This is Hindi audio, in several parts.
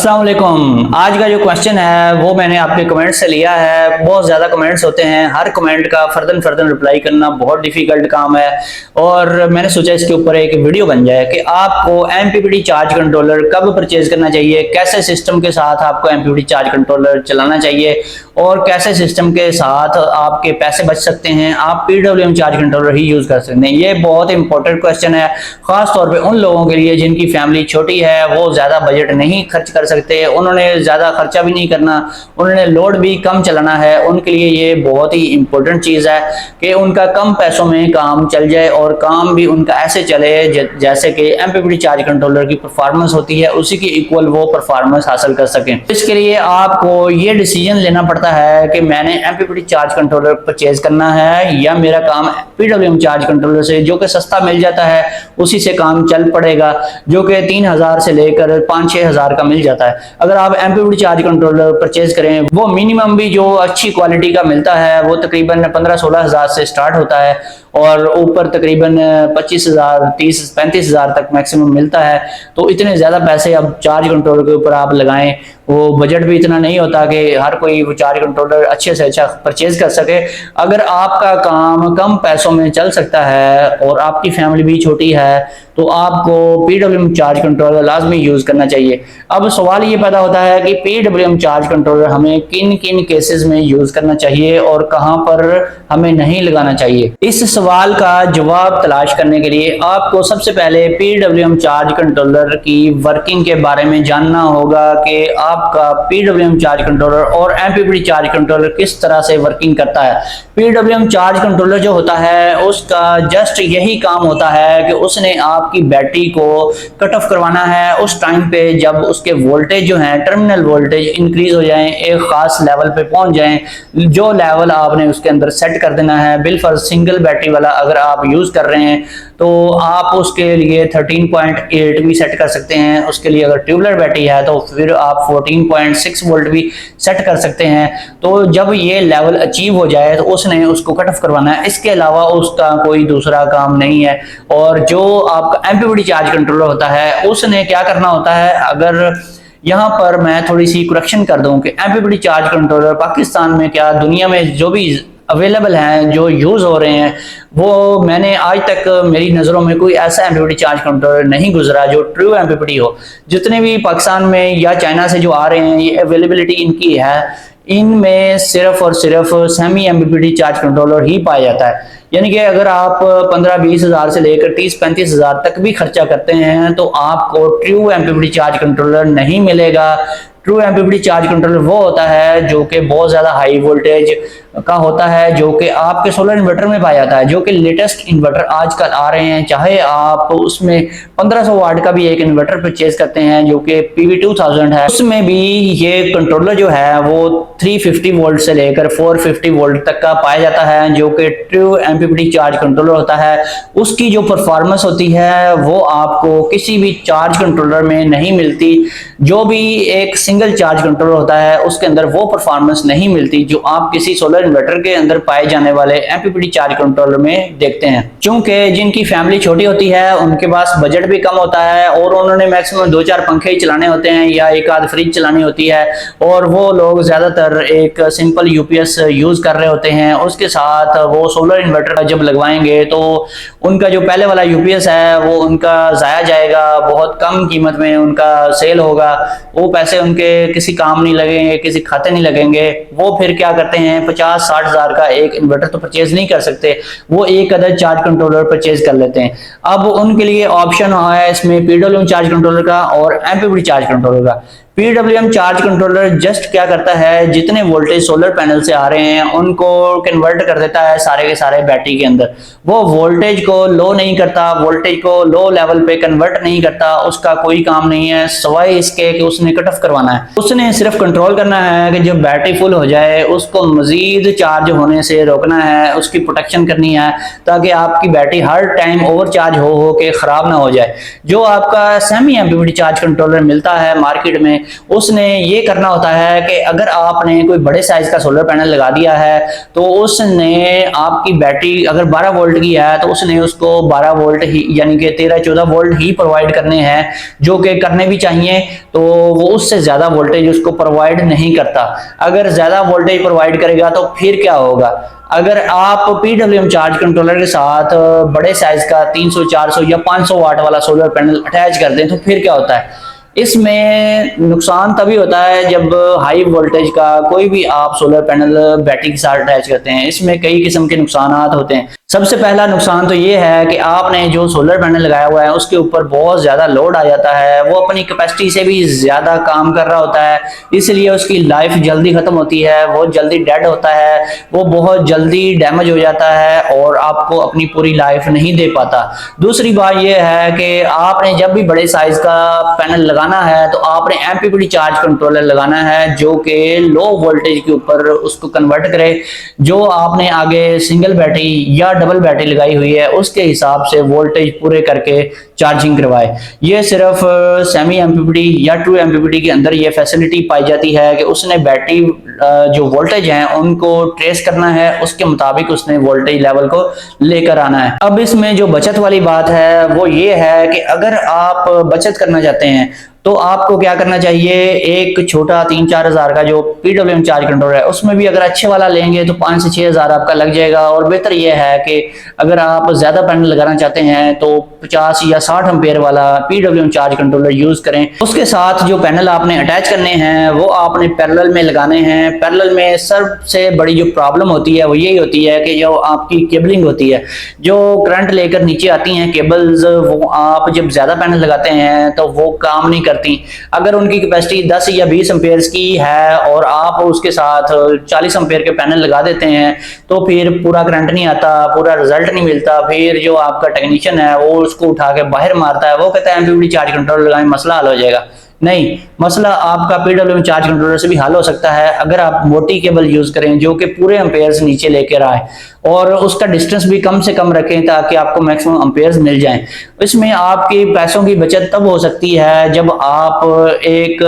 अस्सलाम वालेकुम। आज का जो क्वेश्चन है वो मैंने आपके कमेंट से लिया है। बहुत ज़्यादा कमेंट्स होते हैं, हर कमेंट का फर्दन रिप्लाई करना बहुत डिफिकल्ट काम है और मैंने सोचा इसके ऊपर एक वीडियो बन जाए कि आपको MPPT चार्ज कंट्रोलर कब परचेज करना चाहिए, कैसे सिस्टम के साथ आपको MPPT चार्ज कंट्रोलर चलाना चाहिए और कैसे सिस्टम के साथ आपके पैसे बच सकते हैं, आप PWM चार्ज कंट्रोलर ही यूज़ कर सकते हैं। ये बहुत इंपॉर्टेंट क्वेश्चन है, खास तौर पे उन लोगों के लिए जिनकी फैमिली छोटी है, वो ज़्यादा बजट नहीं खर्च कर सकते, उन्होंने ज़्यादा खर्चा भी नहीं करना, उन्होंने लोड भी कम चलाना है। उनके लिए ये बहुत ही इंपॉर्टेंट चीज़ है कि उनका कम पैसों में काम चल जाए और काम भी उनका ऐसे चले जैसे कि MPPT चार्ज कंट्रोलर की परफॉर्मेंस होती है उसी की इक्वल वो परफॉर्मेंस हासिल कर सकें। इसके लिए आपको ये डिसीजन लेना पड़ता है कि मैंने MPPT चार्ज कंट्रोलर परचेज करना है या मेरा काम PWM चार्ज कंट्रोलर से, जो कि सस्ता मिल जाता है, उसी से काम चल पड़ेगा, जो कि 3000 से लेकर 5-6 हजार का मिल जाता है। अगर आप MPPT चार्ज कंट्रोलर परचेज करें, वो मिनिमम भी जो अच्छी क्वालिटी का मिलता है वो तकरीबन 15-16 हजार से स्टार्ट होता है और ऊपर तकरीबन 25,000, 30-35 हजार तक मैक्सिमम मिलता है। तो इतने ज़्यादा पैसे अब चार्ज कंट्रोलर के ऊपर आप लगाएं, वो बजट भी इतना नहीं होता कि हर कोई वो चार्ज कंट्रोलर अच्छे से अच्छा परचेज कर सके। अगर आपका काम कम पैसों में चल सकता है और आपकी फैमिली भी छोटी है तो आपको PWM चार्ज कंट्रोलर लाजमी यूज़ करना चाहिए। अब सवाल ये पैदा होता है कि PWM चार्ज कंट्रोलर हमें किन किन केसेस में यूज़ करना चाहिए और कहां पर हमें नहीं लगाना चाहिए। इस सवाल का जवाब तलाश करने के लिए आपको सबसे पहले PWM चार्ज कंट्रोलर की वर्किंग के बारे में जानना होगा कि आपका PWM चार्ज कंट्रोलर और MPPT चार्ज कंट्रोलर किस तरह से वर्किंग करता है। PWM चार्ज कंट्रोलर जो होता है उसका जस्ट यही काम होता है कि उसने आपकी बैटरी को कट ऑफ करवाना है उस टाइम पे जब उसके वोल्टेज जो है, टर्मिनल वोल्टेज इंक्रीज हो जाएं, एक खास लेवल पे पहुंच जाएं, जो लेवल आपने उसके अंदर सेट कर देना है। बिलफर्ज सिंगल बैटरी वाला अगर आप यूज कर रहे हैं तो आप उसके लिए 13.8 भी सेट कर सकते हैं। उसके लिए अगर ट्यूबलर बैटरी है तो फिर आप 14.6 वोल्ट भी सेट कर सकते हैं। तो जब ये लेवल अचीव हो जाए तो उसने उसको कट ऑफ करवाना है, इसके अलावा उसका कोई दूसरा काम नहीं है। और जो आपका MPPT चार्ज कंट्रोलर होता है उसने क्या करना होता है, अगर यहाँ पर मैं थोड़ी सी करेक्शन कर दूं कि MPPT चार्ज कंट्रोलर पाकिस्तान में क्या दुनिया में जो भी अवेलेबल हैं, जो यूज़ हो रहे हैं, वो मैंने आज तक मेरी नज़रों में कोई ऐसा MPPT चार्ज कंट्रोलर नहीं गुजरा जो ट्रू MPPT हो। जितने भी पाकिस्तान में या चाइना से जो आ रहे हैं, ये अवेलेबिलिटी इनकी है, इनमें सिर्फ और सिर्फ सेमी MPPT चार्ज कंट्रोलर ही पाया जाता है। यानी कि अगर आप 15-20 हजार से लेकर 30-35 हजार तक भी खर्चा करते हैं तो आपको ट्रू MPPT चार्ज कंट्रोलर नहीं मिलेगा। ट्रू MPPT चार्ज कंट्रोलर वो होता है जो कि बहुत ज़्यादा हाई वोल्टेज का होता है, जो कि आपके सोलर इन्वर्टर में पाया जाता है, जो कि लेटेस्ट इन्वर्टर आजकल आ रहे हैं। चाहे आप उसमें 1500 वाट का भी एक इन्वर्टर परचेज करते हैं जो कि PV2000 है, उसमें भी ये कंट्रोलर जो है वो 350 वोल्ट से लेकर 450 वोल्ट तक का पाया जाता है, जो कि ट्रू MPPT चार्ज कंट्रोलर होता है। उसकी जो परफॉर्मेंस होती है वो आपको किसी भी चार्ज कंट्रोलर में नहीं मिलती। जो भी एक सिंगल चार्ज कंट्रोलर होता है उसके अंदर वो परफॉर्मेंस नहीं मिलती जो आप किसी सोलर इन्वर्टर के अंदर पाए जाने वाले MPPT चार्ज कंट्रोलर में देखते हैं। क्योंकि जिनकी फैमिली छोटी होती है, उनके पास बजट भी कम होता है और उन्होंने मैक्सिमम 2-4 पंखे ही चलाने होते हैं या एक आध फ्रिज चलानी होती है, और वो लोग ज्यादातर एक सिंपल UPS यूज कर रहे होते हैं। उसके साथ वो सोलर इन्वर्टर जब लगवाएंगे तो उनका जो पहले वाला UPS है वो उनका जाया जाएगा, बहुत कम कीमत में उनका सेल होगा, वो पैसे उनके किसी काम नहीं लगेंगे, किसी खाते नहीं लगेंगे। वो फिर क्या करते हैं, 50-60 हजार का एक इन्वर्टर तो परचेज नहीं कर सकते, वो एक अदर चार्ज कंट्रोलर परचेज कर लेते हैं। अब उनके लिए ऑप्शन है इसमें PWM चार्ज कंट्रोलर का और MPPT चार्ज कंट्रोलर का। PWM चार्ज कंट्रोलर जस्ट क्या करता है, जितने वोल्टेज सोलर पैनल से आ रहे हैं उनको कन्वर्ट कर देता है सारे के सारे बैटरी के अंदर। वो वोल्टेज को लो नहीं करता, वोल्टेज को लो लेवल पे कन्वर्ट नहीं करता, उसका कोई काम नहीं है सवाए इसके कि उसने कट ऑफ करवाना है। उसने सिर्फ कंट्रोल करना है कि जब बैटरी फुल हो जाए उसको मजीद चार्ज होने से रोकना है, उसकी प्रोटेक्शन करनी है ताकि आपकी बैटरी हर टाइम ओवर चार्ज हो के खराब ना हो जाए। जो आपका सेमी MPPT चार्ज कंट्रोलर मिलता है मार्केट में उसने ये करना होता है कि अगर आपने कोई बड़े साइज का सोलर पैनल लगा दिया है तो उसने आपकी बैटरी अगर 12 वोल्ट की है तो उसने उसको 12 वोल्ट ही यानी कि 13-14 वोल्ट ही प्रोवाइड करने हैं, जो कि करने भी चाहिए। तो वो उससे ज्यादा वोल्टेज उसको प्रोवाइड नहीं करता। अगर ज्यादा वोल्टेज प्रोवाइड करेगा तो फिर क्या होगा, अगर आप पीडब्ल्यूएम चार्ज कंट्रोलर के साथ बड़े साइज का 300, 400 या 500 वाट वाला सोलर पैनल अटैच कर दें तो फिर क्या होता है, इसमें नुकसान तभी होता है जब हाई वोल्टेज का कोई भी आप सोलर पैनल बैटरी के साथ अटैच करते हैं। इसमें कई किस्म के नुकसान होते हैं। सबसे पहला नुकसान तो ये है कि आपने जो सोलर पैनल लगाया हुआ है उसके ऊपर बहुत ज्यादा लोड आ जाता है, वो अपनी कैपेसिटी से भी ज्यादा काम कर रहा होता है, इसलिए उसकी लाइफ जल्दी खत्म होती है, बहुत जल्दी डेड होता है, वो बहुत जल्दी डैमेज हो जाता है और आपको अपनी पूरी लाइफ नहीं दे पाता। दूसरी बात यह है कि आपने जब भी बड़े साइज का पैनल लगाना है तो आपने एमपीपीटी चार्ज कंट्रोलर लगाना है जो कि लो वोल्टेज के ऊपर उसको कन्वर्ट करे। जो आपने आगे सिंगल बैटरी या डबल बैटरी लगाई हुई है उसके हिसाब से वोल्टेज पूरे करके चार्जिंग करवाए। ये सिर्फ सेमी एमपीपीटी या ट्रू एमपीपीटी के अंदर ये फैसिलिटी पाई जाती है कि उसने बैटरी जो वोल्टेज हैं उनको ट्रेस करना है, उसके मुताबिक उसने वोल्टेज लेवल को लेकर आना है। अब इसमें जो बचत वाली बात है वो ये है कि अगर आप बचत करना चाहते हैं तो आपको क्या करना चाहिए, एक छोटा 3-4 हज़ार का जो पीडब्ल्यूएम चार्ज कंट्रोलर है उसमें भी अगर अच्छे वाला लेंगे तो 5 से 6 हज़ार आपका लग जाएगा। और बेहतर यह है कि अगर आप ज्यादा पैनल लगाना चाहते हैं तो 50 या 60 एम्पेयर वाला पीडब्ल्यूएम चार्ज कंट्रोलर यूज करें। उसके साथ जो पैनल आपने अटैच करने हैं वो आपने पैरेलल में लगाने हैं। पैरेलल में सबसे बड़ी जो प्रॉब्लम होती है वो यही होती है कि जो आपकी केबलिंग होती है, जो करंट लेकर नीचे आती हैं केबल्स, वो आप जब ज्यादा पैनल लगाते हैं तो वो काम नहीं करती। अगर उनकी कैपेसिटी 10 या 20 एम्पेयर की है और आप उसके साथ 40 एम्पेयर के पैनल लगा देते हैं तो फिर पूरा करंट नहीं आता, पूरा रिजल्ट नहीं मिलता। फिर जो आपका टेक्नीशियन है वो उसको उठा के बाहर मारता है, वो कहता है एमपीपीटी चार्ज कंट्रोलर लगाएं मसला हल हो जाएगा। नहीं, मसला आपका पीडब्ल्यूएम चार्ज कंट्रोलर से भी हल हो सकता है अगर आप मोटी केबल यूज करें जो कि पूरे एम्पेयर्स नीचे लेकर आए और उसका डिस्टेंस भी कम से कम रखें ताकि आपको मैक्सिमम एम्पेयर्स मिल जाएं। इसमें आपकी पैसों की बचत तब हो सकती है जब आप एक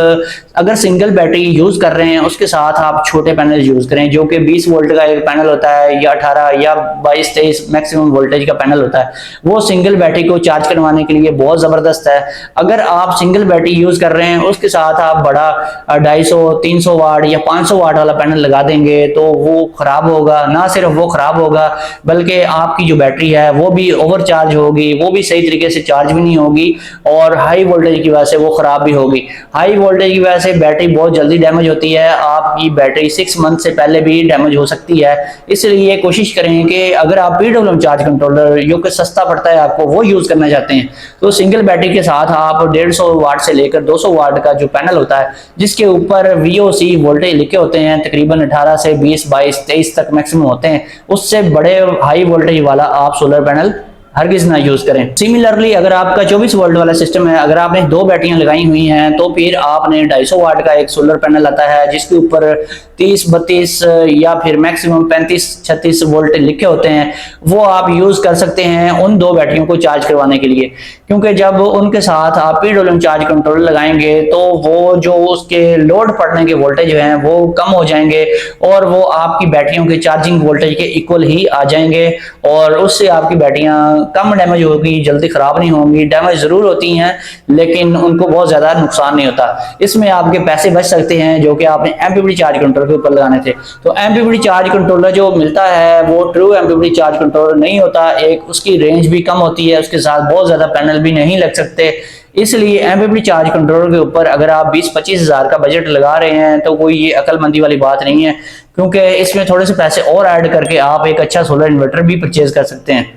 अगर सिंगल बैटरी यूज कर रहे हैं उसके साथ आप छोटे पैनल यूज करें जो कि 20 वोल्ट का एक पैनल होता है या 18 या 22-23 मैक्सिमम वोल्टेज का पैनल होता है। वो सिंगल बैटरी को चार्ज करवाने के लिए बहुत जबरदस्त है। अगर आप सिंगल बैटरी यूज कर रहे हैं उसके साथ आप बड़ा 250, 300 वाट या 500 वाट वाला पैनल लगा देंगे तो वो खराब होगा। ना सिर्फ वो खराब होगा बल्कि आपकी जो बैटरी है वो भी ओवर चार्ज होगी, वो भी सही तरीके से चार्ज भी नहीं होगी और हाई वोल्टेज की वजह से वो खराब भी होगी। हाई वोल्टेज की वजह से बैटरी बहुत जल्दी डैमेज होती है, आपकी बैटरी 6 मंथ से पहले भी डैमेज हो सकती है। इसलिए कोशिश करें कि अगर आप पीडब्ल्यूएम चार्ज कंट्रोलर जो कि सस्ता पड़ता है आपको वो यूज करना चाहते हैं तो सिंगल बैटरी के साथ आप 150 वाट से लेकर 200 वाट का जो पैनल होता है जिसके ऊपर VOC वोल्टेज लिखे होते हैं तकरीबन 18 से 20, 22, 23 तक मैक्सिमम होते हैं, उससे बड़े हाई वोल्टेज वाला आप सोलर पैनल हरगिज ना यूज करें। सिमिलरली अगर आपका 24 वोल्ट वाला सिस्टम है, अगर आपने 2 बैटरियां लगाई हुई हैं तो फिर आपने 250 वाट का एक सोलर पैनल आता है जिसके ऊपर 30, 32 या फिर मैक्सिमम 35, 36 वोल्ट लिखे होते हैं, वो आप यूज कर सकते हैं उन 2 बैटरियों को चार्ज करवाने के लिए। क्योंकि जब उनके साथ आप पीडब्ल्यूएम चार्ज कंट्रोलर लगाएंगे तो वो जो उसके लोड पड़ने के वोल्टेज हैं वो कम हो जाएंगे और वो आपकी बैटरियों के चार्जिंग वोल्टेज के इक्वल ही आ जाएंगे और उससे आपकी बैटरियां कम डैमेज होगी, जल्दी खराब नहीं होंगी। डैमेज जरूर होती हैं लेकिन उनको बहुत ज्यादा नुकसान नहीं होता। इसमें आपके पैसे बच सकते हैं जो कि आपने एमपीपीटी चार्ज कंट्रोलर के ऊपर लगाने थे। तो एमपीपीटी चार्ज कंट्रोलर जो मिलता है वो ट्रू एमपीपीटी चार्ज कंट्रोलर नहीं होता। एक उसकी रेंज भी कम होती है, उसके साथ बहुत ज्यादा पैनल भी नहीं लग सकते। इसलिए एमपीपीटी चार्ज कंट्रोलर के ऊपर अगर आप 20-25 हज़ार का बजट लगा रहे हैं तो कोई ये अकलमंदी वाली बात नहीं है, क्योंकि इसमें थोड़े से पैसे और ऐड करके आप एक अच्छा सोलर इन्वर्टर भी परचेज कर सकते हैं।